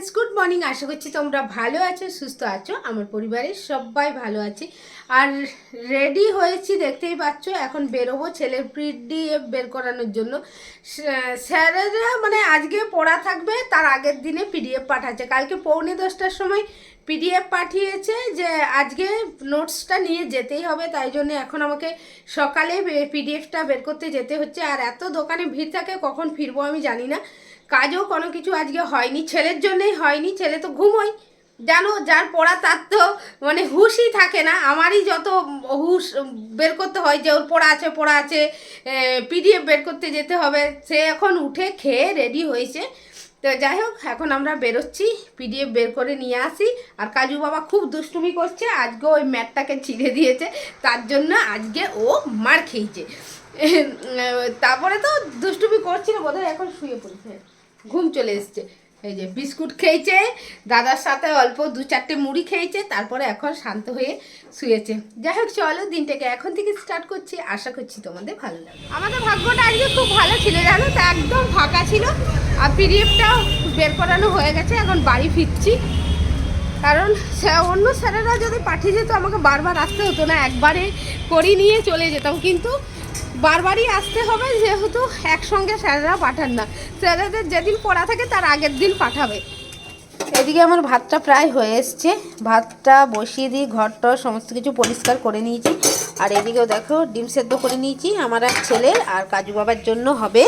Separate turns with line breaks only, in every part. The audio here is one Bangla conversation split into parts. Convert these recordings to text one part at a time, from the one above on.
Friends, good morning. আশা করছি তোমরা ভালো আছো, সুস্থ আছো। আমার পরিবারের সবাই ভালো আছে। আর রেডি হয়েছি, দেখতেই পাচ্ছ। এখন বেরোবো ছেলের পিডিএফ বের করানোর জন্য। স্যারেরা মানে আজকে পড়া থাকবে, তার আগের দিনে পিডিএফ পাঠাচ্ছে। কালকে 9:45টার সময় পিডিএফ পাঠিয়েছে যে আজকে নোটসটা নিয়ে যেতেই হবে। তাই জন্য এখন আমাকে সকালে পিডিএফটা বের করতে যেতে হচ্ছে। আর এত দোকানে ভিড় থাকে, কখন ফিরবো আমি জানি না। কাজও কোনো কিছু আজকে হয়নি, ছেলের জন্যই হয়নি। ছেলে তো ঘুমোয়, জানো, যার পড়া তার তো মানে হুশই থাকে না। আমারই যত হুশ বের করতে হয় যে ওর পড়া আছে, পিডিএফ বের করতে যেতে হবে। সে এখন উঠে খেয়ে রেডি হয়েছে। তো যাই হোক, এখন আমরা বেরোচ্ছি, পিডিএফ বের করে নিয়ে আসি। আর কাজু বাবা খুব দুষ্টুমি করছে, আজকে ওই ম্যাটটাকে ছিঁড়ে দিয়েছে, তার জন্য আজকে ও মার খেয়েছে। তারপরে তো দুষ্টুমি করছিল বোধহয়, এখন শুয়ে পড়েছে, ঘুম চলে এসছে। এই যে বিস্কুট খেয়েছে, দাদার সাথে অল্প 2-4টে মুড়ি খেয়েছে, তারপরে এখন শান্ত হয়ে শুয়েছে। যাই হোক, চলো দিনটাকে এখন থেকে স্টার্ট করছি। আশা করছি তোমাদের ভালো লাগবে। আমাদের ভাগ্যটা আজকে খুব ভালো ছিল, জানো তো, একদম ফাঁকা ছিল। আর পিডিএফটাও বের করানো হয়ে গেছে। এখন বাড়ি ফিরছি, কারণ অন্য স্যারেরা যদি পাঠিয়ে যেত আমাকে বারবার আসতে হতো না, একবারে করি নিয়ে চলে যেতাম। কিন্তু বারবারই আসতে হবে, যেহেতু একসঙ্গে স্যারেরা পাঠান না। স্যারেদের যেদিন পড়া থাকে তার আগের দিন পাঠাবে। এদিকে আমার ভাতটা প্রায় হয়ে এসছে, ভাতটা বসিয়ে দিয়ে ঘরটা সমস্ত কিছু পরিষ্কার করে নিয়েছি। আর এদিকেও দেখো ডিম সেদ্ধ করে নিয়েছি আমার আর ছেলের। আর কাজু বাবার জন্য হবে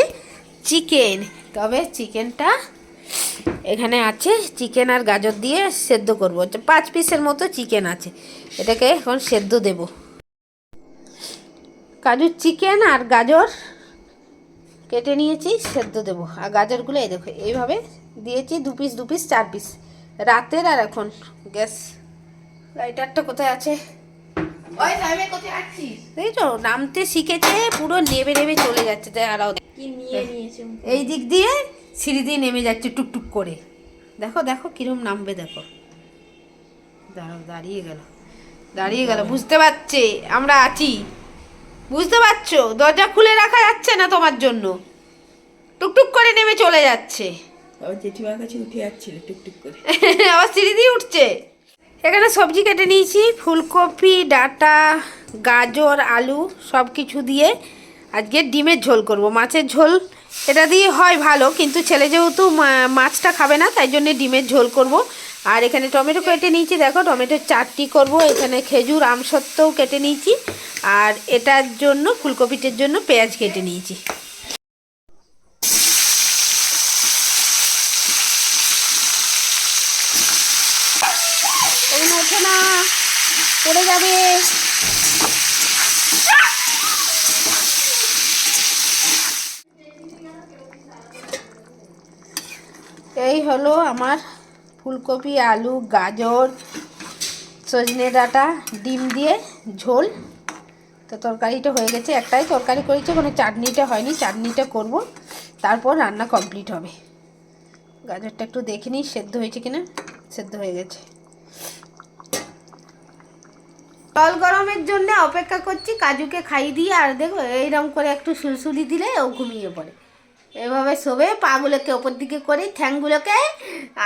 চিকেন। তবে চিকেনটা এখানে আছে, চিকেন আর গাজর দিয়ে সেদ্ধ করবো। 5 পিসের মতো চিকেন আছে, এটাকে এখন সেদ্ধ দেব। কাজুর চিকেন আর গাজর কেটে নিয়েছি, সেদ্ধ দেবো। আর গাজরগুলো এই দেখো এইভাবে দিয়েছি, 2 পিস 2 পিস 4 পিস রাতের। আর এখন গ্যাস লাইটারটা কোথায় আছে? ওই সামনে কোথায় আছিস? এই তো নামতে শিখেছে, পুরো নেবে নেবে চলে যাচ্ছে। তাই আরাও কি নিয়ে নিয়েছে, এই দিক দিয়ে সিঁড়ি দিয়ে নেমে যাচ্ছে টুকটুক করে। দেখো দেখো কিরম নামবে, দেখো। দাঁড়াও, দাঁড়িয়ে গেল, বুঝতে পারছে আমরা আছি, বুঝতে পারছো? দরজা খুলে রাখা যাচ্ছে না তোমার জন্য, টুকটুক করে নেমে চলে যাচ্ছে।
আবার জেঠিমার কাছে উঠে যাচ্ছিল টুকটুক করে।
আবার সিঁড়ি দিয়ে উঠছে। এখানে সবজি কেটে নিয়েছি, ফুলকপি, ডাঁটা, গাজর, আলু সব কিছু দিয়ে আজকে ডিমের ঝোল করব। মাছের ঝোল এটা দিয়ে হয় ভালো, কিন্তু ছেলে যেহেতু মাছটা খাবে না, তাই জন্য ডিমের ঝোল করব। আর এখানে টমেটো কেটে নিয়েছি, দেখো টমেটোর চাটনি করব। এখানে খেজুর আমসত্ত্বও কেটে নিয়েছি। আর এটার জন্য ফুলকপিটার জন্য পেঁয়াজ কেটে নিয়েছি। ওঠে না, পড়ে যাবে। এই হলো আমার ফুলকপি, আলু, গাজর, সজনে ডাঁটা, ডিম দিয়ে ঝোল। তো তরকারিটা হয়ে গেছে, একটাই তরকারি করেছি, কোনো চাটনিটা হয়নি। চাটনিটা করব, তারপর রান্না কমপ্লিট হবে। গাজরটা একটু দেখে নিই সেদ্ধ হয়েছে কিনা। সেদ্ধ হয়ে গেছে। জল গরমের জন্য অপেক্ষা করছি, কাজুকে খাইয়ে দিয়ে। আর দেখো এইরকম করে একটু সুলসুলি দিলে ও ঘুমিয়ে পড়ে। এভাবে শোবে, পাগুলোকে ওপর দিকে করে ঠ্যাংগুলোকে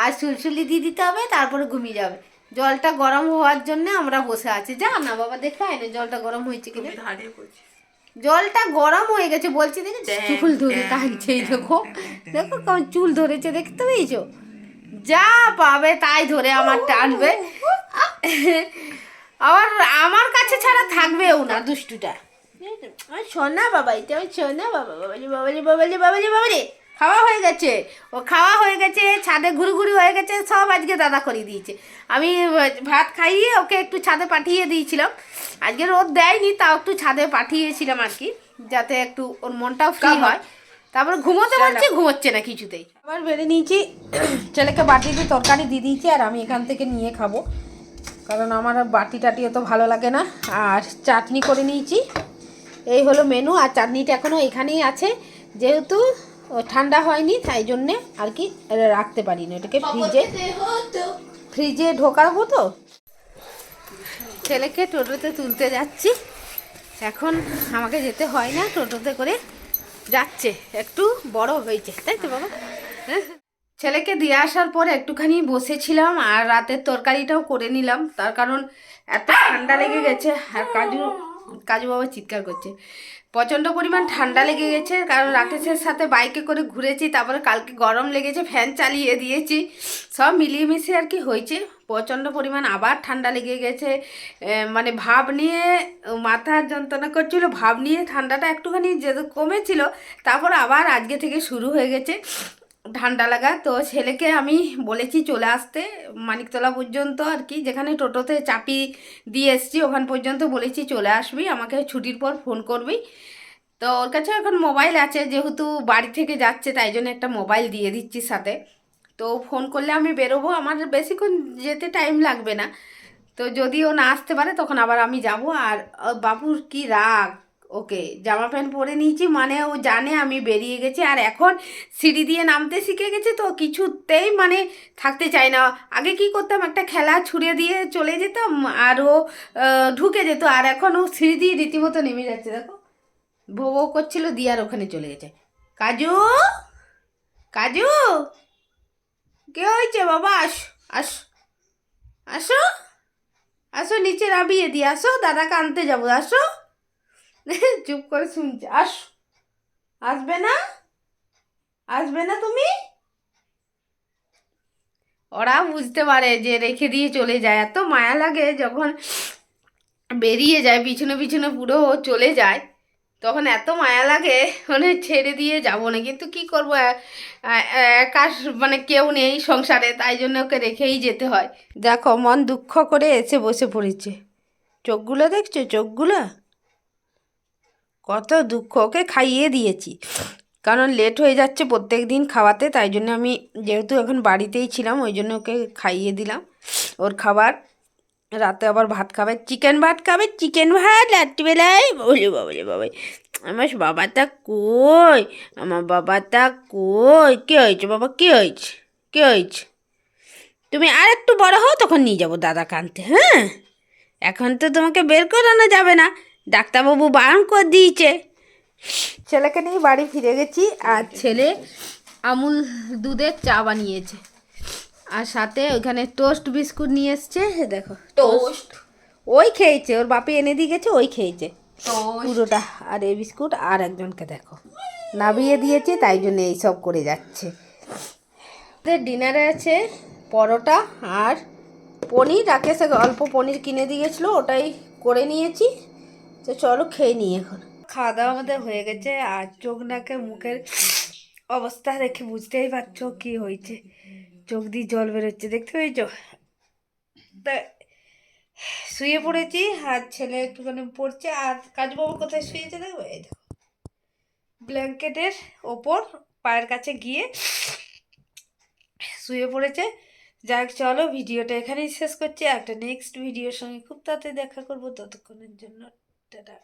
আর সুলসুলি দিয়ে দিতে হবে, তারপরে ঘুমিয়ে যাবে। জলটা গরম হওয়ার জন্য আমরা বসে আছি। যা না বাবা, দেখা হয় না জলটা গরম হয়েছে কিনা। জলটা গরম হয়ে গেছে বলছি, দেখে চুল ধরে টানছে। দেখো দেখো কেমন চুল ধরেছে, দেখতে পেয়েছো? যা পাবে তাই ধরে আমার টানবে। আবার আমার কাছে ছাড়া থাকবেও না দুষ্টুটা। সোনা বাবা, এটা আমি সোনা বাবা। বাবালি বাবালি বাবালি বাবালি বাবালি। খাওয়া হয়ে গেছে, ও খাওয়া হয়ে গেছে, ছাদে ঘুরুঘুরি হয়ে গেছে, সব আজকে দাদা করে দিয়েছে। আমি ভাত খাইয়ে ওকে একটু ছাদে পাঠিয়ে দিয়েছিলাম। আজকে রোদ দেয়নি, তাও একটু ছাদে পাঠিয়েছিলাম আর কি, যাতে একটু ওর মনটাও ফ্রি হয়। তারপর ঘুমোতে বলছি, ঘুমোচ্ছে না কিছুতেই। আবার বেড়ে নিয়েছি, ছেলেকে বাটিতে তরকারি দিয়ে দিয়েছি। আর আমি এখান থেকে নিয়ে খাবো, কারণ আমার বাটি টাটি অত ভালো লাগে না। আর চাটনি করে নিয়েছি। এই হলো মেনু। আর চাটনিটা এখনও এখানেই আছে, যেহেতু ঠান্ডা হয়নি তাই জন্যে আর কি রাখতে পারিনি। এটাকে ফ্রিজে ঢোকাবো। তো ছেলেকে টোটোতে তুলতে যাচ্ছি এখন। আমাকে যেতে হয় না, টোটোতে করে যাচ্ছে। একটু বড় হয়েছে, তাই তো বাবা? হ্যাঁ, ছেলেকে দিয়ে আসার পর একটুখানি বসেছিলাম আর রাতের তরকারিটাও করে নিলাম, তার কারণ এত ঠান্ডা লেগে গেছে। আর কাজু কাজু বাবা চিৎকার করছে, প্রচণ্ড পরিমাণ ঠান্ডা লেগে গেছে, কারণ রাকেশের সাথে বাইকে করে ঘুরেছি, তারপরে কালকে গরম লেগেছে, ফ্যান চালিয়ে দিয়েছি, সব মিলিয়ে মিশিয়ে আর কি হয়েছে। প্রচণ্ড পরিমাণ আবার ঠান্ডা লেগে গেছে, মানে ভাব নিয়ে মাথার যন্ত্রণা করছিল, ভাব নিয়ে ঠান্ডাটা একটুখানি যে কমেছিল, তারপর আবার আজকে থেকে শুরু হয়ে গেছে ঠান্ডা লাগা। তো ছেলেকে আমি বলেছি চলে আসতে মানিকতলা পর্যন্ত আর কি, যেখানে টোটোতে চাপি দিয়ে এসছি ওখান পর্যন্ত বলেছি চলে আসবি, আমাকে ছুটির পর ফোন করবি। তো ওর কাছে এখন মোবাইল আছে, যেহেতু বাড়ি থেকে যাচ্ছে তাই জন্য একটা মোবাইল দিয়ে দিচ্ছি সাথে। তো ফোন করলে আমি বেরোবো, আমার বেশিক্ষণ যেতে টাইম লাগবে না। তো যদি ও না আসতে পারে তখন আবার আমি যাব। আর বাবুর কি রাগ, ওকে জামা প্যান্ট পরে নিয়েছি মানে ও জানে আমি বেরিয়ে গেছি, আর এখন সিঁড়ি দিয়ে নামতে শিখে গেছে, তো কিছুতেই মানে থাকতে চায় না। আগে কি করতাম, একটা খেলা ছুঁড়ে দিয়ে চলে যেতাম আর ও ঢুকে যেত, আর এখন ও সিঁড়ি দিয়ে রীতিমতো নেমে যাচ্ছে, দেখো ভো ভো করছিল দিয়ে আর ওখানে চলে গেছে। কাজু, কাজু, কে হয়েছে বাবা? আস, আস, আসো, আসো নিচে নামিয়ে দিয়ে আসো, দাদাকে আনতে যাবো, আসো। চুপ করে শুনছে, আসো, আসবে না, আসবে না তুমি? ওরা বুঝতে পারে যে রেখে দিয়ে চলে যায়, এত মায়া লাগে যখন বেরিয়ে যায় পিছনে পিছনে পুরো ও চলে যায়, তখন এত মায়া লাগে মানে ছেড়ে দিয়ে যাব না, কিন্তু কি করবো, একা মানে কেউ নেই সংসারে, তাই জন্য ওকে রেখেই যেতে হয়। দেখো মন দুঃখ করে এসে বসে পড়েছে, চোখগুলো দেখছো, চোখগুলো কত দুঃখ। ওকে খাইয়ে দিয়েছি, কারণ লেট হয়ে যাচ্ছে প্রত্যেক দিন খাওয়াতে, তাই জন্য আমি যেহেতু এখন বাড়িতেই ছিলাম ওই জন্য ওকে খাইয়ে দিলাম ওর খাবার। রাতে আবার ভাত খাবে, চিকেন ভাত খাবে, চিকেন ভাত রাত্রিবেলায়। বলে বাবলে বাবাই, আমার বাবাটা কই, আমার বাবাটা কই? কী হয়েছে বাবা, কী হয়েছে, কী হয়েছে? তুমি আর একটু বড় হও তখন নিয়ে যাবো দাদা কানতে, হ্যাঁ? এখন তো তোমাকে বের করানো যাবে না, ডাক্তারবাবু বারণ করে দিয়েছে। ছেলেকে নিয়ে বাড়ি ফিরে গেছি, আর ছেলে আমুল দুধের চা বানিয়েছে, আর সাথে ওইখানে টোস্ট বিস্কুট নিয়ে এসছে, দেখো
টোস্ট
ওই খেয়েছে, ওর বাপি এনে দিয়ে গেছে, ওই খেয়েছে
টোস্ট
পুরোটা। আর এই বিস্কুট আর একজনকে দেখো নাবিয়ে দিয়েছে, তাই জন্য এইসব করে যাচ্ছে। ডিনারে আছে পরোটা আর পনির, রাকেশে অল্প পনির কিনে দিয়ে গেছিলো, ওটাই করে নিয়েছি। তো চলো খেয়ে নিই এখন। খাওয়া দাওয়া আমাদের হয়ে গেছে, আর চোখ নাকে মুখের অবস্থা দেখে বুঝতেই পারছো কি হয়েছে, চোখ দিয়ে জল বেরোচ্ছে, দেখতে পেয়েছো? তা শুয়ে পড়েছি, আর ছেলে একটুখানি পড়ছে, আর কাজবাবু কোথায় শুয়েছে দেখো, এই দেখো ব্ল্যাঙ্কেটের ওপর পায়ের কাছে গিয়ে শুয়ে পড়েছে। যাক চলো ভিডিওটা এখানেই শেষ করছি, একটা নেক্সট ভিডিওর সঙ্গে খুব তাড়াতাড়ি দেখা করবো, ততক্ষণের জন্য টাটা।